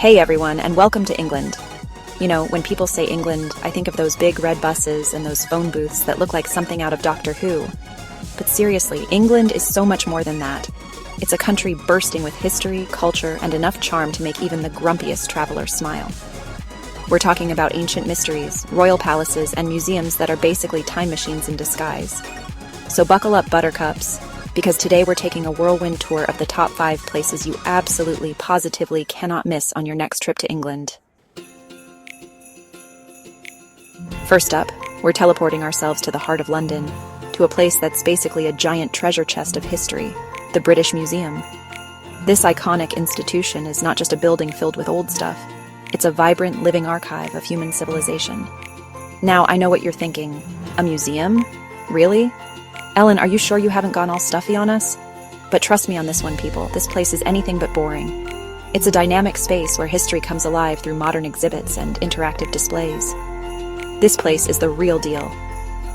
Hey everyone, and welcome to England. You know, when people say England, I think of those big red buses and those phone booths that look like something out of Doctor Who. But seriously, England is so much more than that. It's a country bursting with history, culture, and enough charm to make even the grumpiest traveler smile. We're talking about ancient mysteries, royal palaces, and museums that are basically time machines in disguise. So buckle up, buttercups, because today we're taking a whirlwind tour of the top 5 places you absolutely, positively cannot miss on your next trip to England. First up, we're teleporting ourselves to the heart of London, to a place that's basically a giant treasure chest of history, the British Museum. This iconic institution is not just a building filled with old stuff, it's a vibrant, living archive of human civilization. Now, I know what you're thinking. A museum? Really? Ellen, are you sure you haven't gone all stuffy on us? But trust me on this one, people, this place is anything but boring. It's a dynamic space where history comes alive through modern exhibits and interactive displays. This place is the real deal.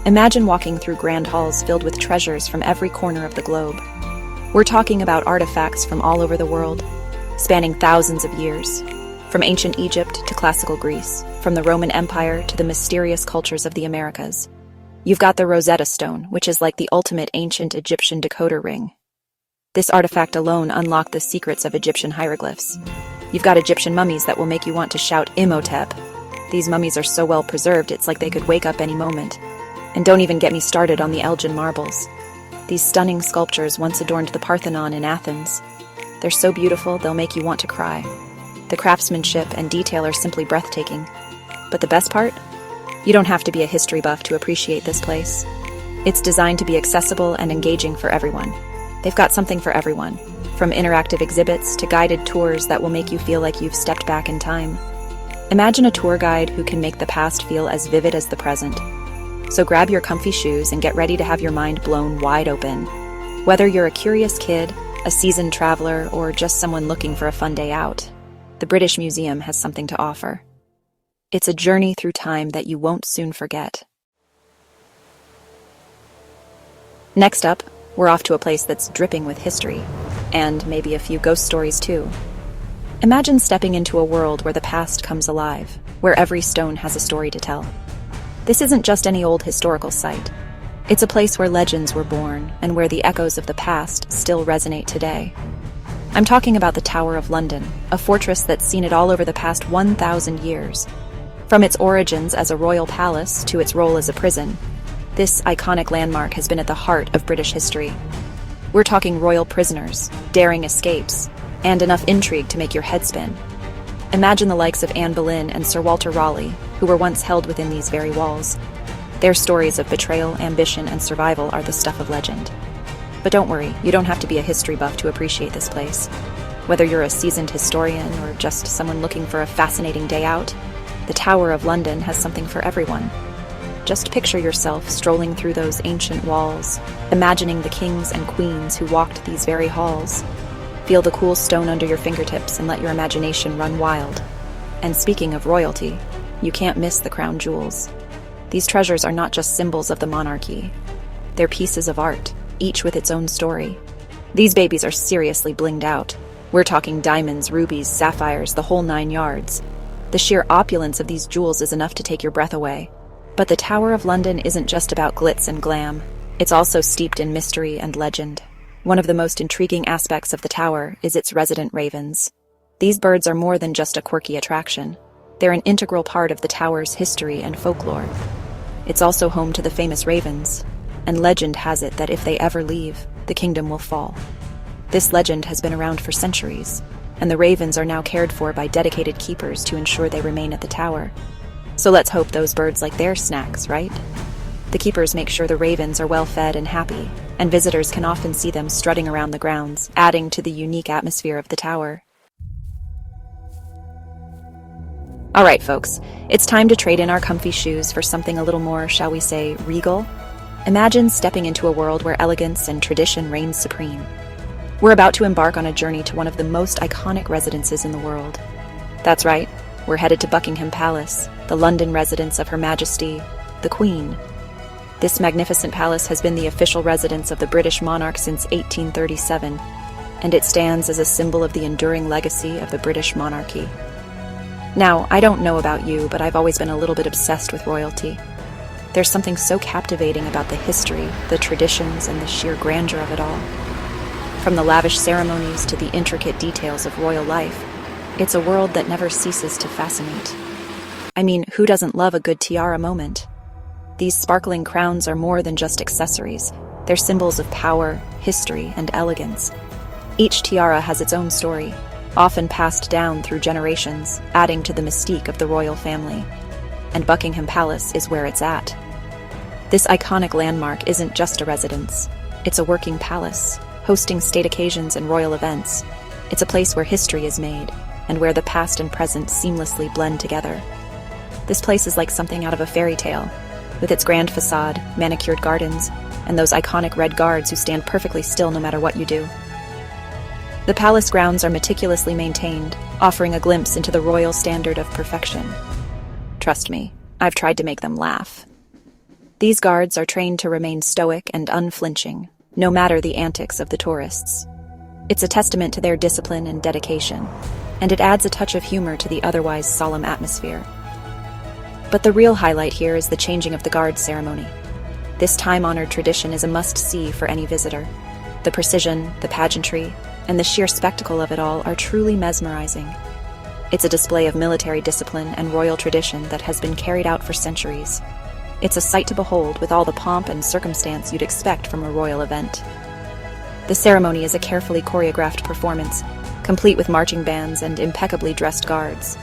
Imagine walking through grand halls filled with treasures from every corner of the globe. We're talking about artifacts from all over the world, spanning thousands of years, from ancient Egypt to classical Greece, from the Roman Empire to the mysterious cultures of the Americas. You've got the Rosetta Stone, which is like the ultimate ancient Egyptian decoder ring. This artifact alone unlocked the secrets of Egyptian hieroglyphs. You've got Egyptian mummies that will make you want to shout Imhotep. These mummies are so well preserved, it's like they could wake up any moment. And don't even get me started on the Elgin marbles. These stunning sculptures once adorned the Parthenon in Athens. They're so beautiful, they'll make you want to cry. The craftsmanship and detail are simply breathtaking. But the best part? You don't have to be a history buff to appreciate this place. It's designed to be accessible and engaging for everyone. They've got something for everyone, from interactive exhibits to guided tours that will make you feel like you've stepped back in time. Imagine a tour guide who can make the past feel as vivid as the present. So grab your comfy shoes and get ready to have your mind blown wide open. Whether you're a curious kid, a seasoned traveler, or just someone looking for a fun day out, the British Museum has something to offer. It's a journey through time that you won't soon forget. Next up, we're off to a place that's dripping with history, and maybe a few ghost stories too. Imagine stepping into a world where the past comes alive, where every stone has a story to tell. This isn't just any old historical site. It's a place where legends were born, and where the echoes of the past still resonate today. I'm talking about the Tower of London, a fortress that's seen it all over the past 1,000 years. From its origins as a royal palace to its role as a prison, this iconic landmark has been at the heart of British history. We're talking royal prisoners, daring escapes, and enough intrigue to make your head spin. Imagine the likes of Anne Boleyn and Sir Walter Raleigh, who were once held within these very walls. Their stories of betrayal, ambition, and survival are the stuff of legend. But don't worry, you don't have to be a history buff to appreciate this place. Whether you're a seasoned historian or just someone looking for a fascinating day out, the Tower of London has something for everyone. Just picture yourself strolling through those ancient walls, imagining the kings and queens who walked these very halls. Feel the cool stone under your fingertips and let your imagination run wild. And speaking of royalty, you can't miss the crown jewels. These treasures are not just symbols of the monarchy. They're pieces of art, each with its own story. These babies are seriously blinged out. We're talking diamonds, rubies, sapphires, the whole 9 yards. The sheer opulence of these jewels is enough to take your breath away. But the Tower of London isn't just about glitz and glam. It's also steeped in mystery and legend. One of the most intriguing aspects of the tower is its resident ravens. These birds are more than just a quirky attraction. They're an integral part of the tower's history and folklore. It's also home to the famous ravens, and legend has it that if they ever leave, the kingdom will fall. This legend has been around for centuries, and the ravens are now cared for by dedicated keepers to ensure they remain at the tower. So let's hope those birds like their snacks, right? The keepers make sure the ravens are well fed and happy, and visitors can often see them strutting around the grounds, adding to the unique atmosphere of the tower. Alright folks, it's time to trade in our comfy shoes for something a little more, shall we say, regal? Imagine stepping into a world where elegance and tradition reign supreme. We're about to embark on a journey to one of the most iconic residences in the world. That's right, we're headed to Buckingham Palace, the London residence of Her Majesty, the Queen. This magnificent palace has been the official residence of the British monarch since 1837, and it stands as a symbol of the enduring legacy of the British monarchy. Now, I don't know about you, but I've always been a little bit obsessed with royalty. There's something so captivating about the history, the traditions, and the sheer grandeur of it all. From the lavish ceremonies to the intricate details of royal life, it's a world that never ceases to fascinate. I mean, who doesn't love a good tiara moment? These sparkling crowns are more than just accessories. They're symbols of power, history, and elegance. Each tiara has its own story, often passed down through generations, adding to the mystique of the royal family. And Buckingham Palace is where it's at. This iconic landmark isn't just a residence. It's a working palace, hosting state occasions and royal events. It's a place where history is made, and where the past and present seamlessly blend together. This place is like something out of a fairy tale, with its grand facade, manicured gardens, and those iconic red guards who stand perfectly still no matter what you do. The palace grounds are meticulously maintained, offering a glimpse into the royal standard of perfection. Trust me, I've tried to make them laugh. These guards are trained to remain stoic and unflinching, no matter the antics of the tourists. It's a testament to their discipline and dedication, and it adds a touch of humor to the otherwise solemn atmosphere. But the real highlight here is the changing of the guard ceremony. This time-honored tradition is a must-see for any visitor. The precision, the pageantry, and the sheer spectacle of it all are truly mesmerizing. It's a display of military discipline and royal tradition that has been carried out for centuries. It's a sight to behold with all the pomp and circumstance you'd expect from a royal event. The ceremony is a carefully choreographed performance, complete with marching bands and impeccably dressed guards.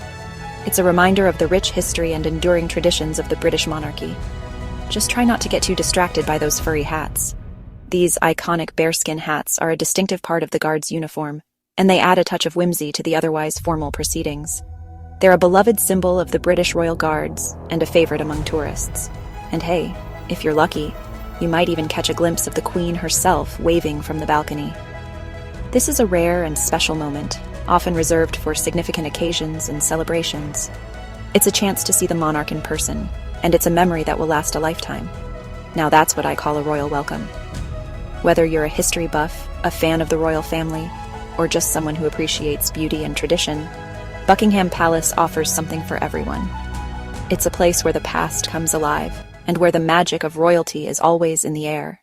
It's a reminder of the rich history and enduring traditions of the British monarchy. Just try not to get too distracted by those furry hats. These iconic bearskin hats are a distinctive part of the guard's uniform, and they add a touch of whimsy to the otherwise formal proceedings. They're a beloved symbol of the British Royal Guards and a favorite among tourists. And hey, if you're lucky, you might even catch a glimpse of the Queen herself waving from the balcony. This is a rare and special moment, often reserved for significant occasions and celebrations. It's a chance to see the monarch in person, and it's a memory that will last a lifetime. Now that's what I call a royal welcome. Whether you're a history buff, a fan of the royal family, or just someone who appreciates beauty and tradition, Buckingham Palace offers something for everyone. It's a place where the past comes alive, and where the magic of royalty is always in the air.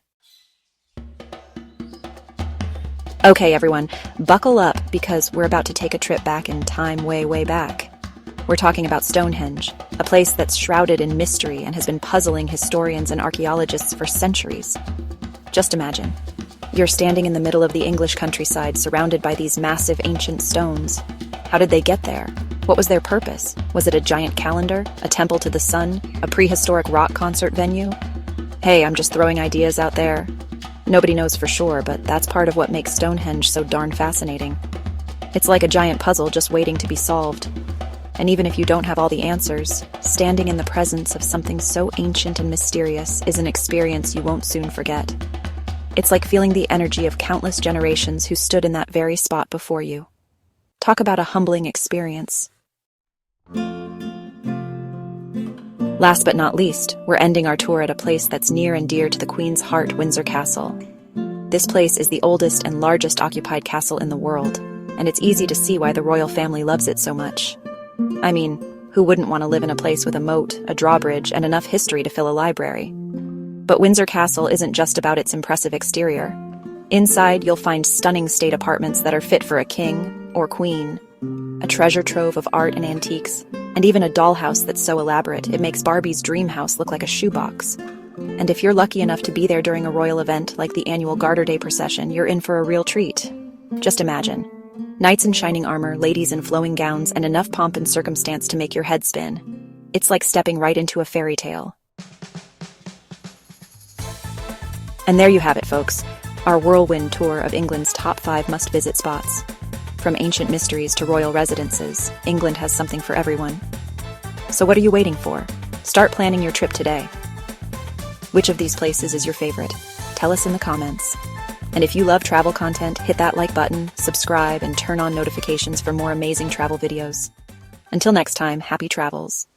Okay, everyone, buckle up because we're about to take a trip back in time way, way back. We're talking about Stonehenge, a place that's shrouded in mystery and has been puzzling historians and archaeologists for centuries. Just imagine, you're standing in the middle of the English countryside surrounded by these massive ancient stones. How did they get there? What was their purpose? Was it a giant calendar, a temple to the sun, a prehistoric rock concert venue? Hey, I'm just throwing ideas out there. Nobody knows for sure, but that's part of what makes Stonehenge so darn fascinating. It's like a giant puzzle just waiting to be solved. And even if you don't have all the answers, standing in the presence of something so ancient and mysterious is an experience you won't soon forget. It's like feeling the energy of countless generations who stood in that very spot before you. Talk about a humbling experience. Last but not least, we're ending our tour at a place that's near and dear to the Queen's heart, Windsor Castle. This place is the oldest and largest occupied castle in the world, and it's easy to see why the royal family loves it so much. I mean, who wouldn't want to live in a place with a moat, a drawbridge, and enough history to fill a library? But Windsor Castle isn't just about its impressive exterior. Inside, you'll find stunning state apartments that are fit for a king or queen, a treasure trove of art and antiques, and even a dollhouse that's so elaborate it makes Barbie's dream house look like a shoebox. And if you're lucky enough to be there during a royal event like the annual Garter Day procession, you're in for a real treat. Just imagine. Knights in shining armor, ladies in flowing gowns, and enough pomp and circumstance to make your head spin. It's like stepping right into a fairy tale. And there you have it, folks. Our whirlwind tour of England's top 5 must-visit spots. From ancient mysteries to royal residences, England has something for everyone. So what are you waiting for? Start planning your trip today. Which of these places is your favorite? Tell us in the comments. And if you love travel content, hit that like button, subscribe, and turn on notifications for more amazing travel videos. Until next time, happy travels.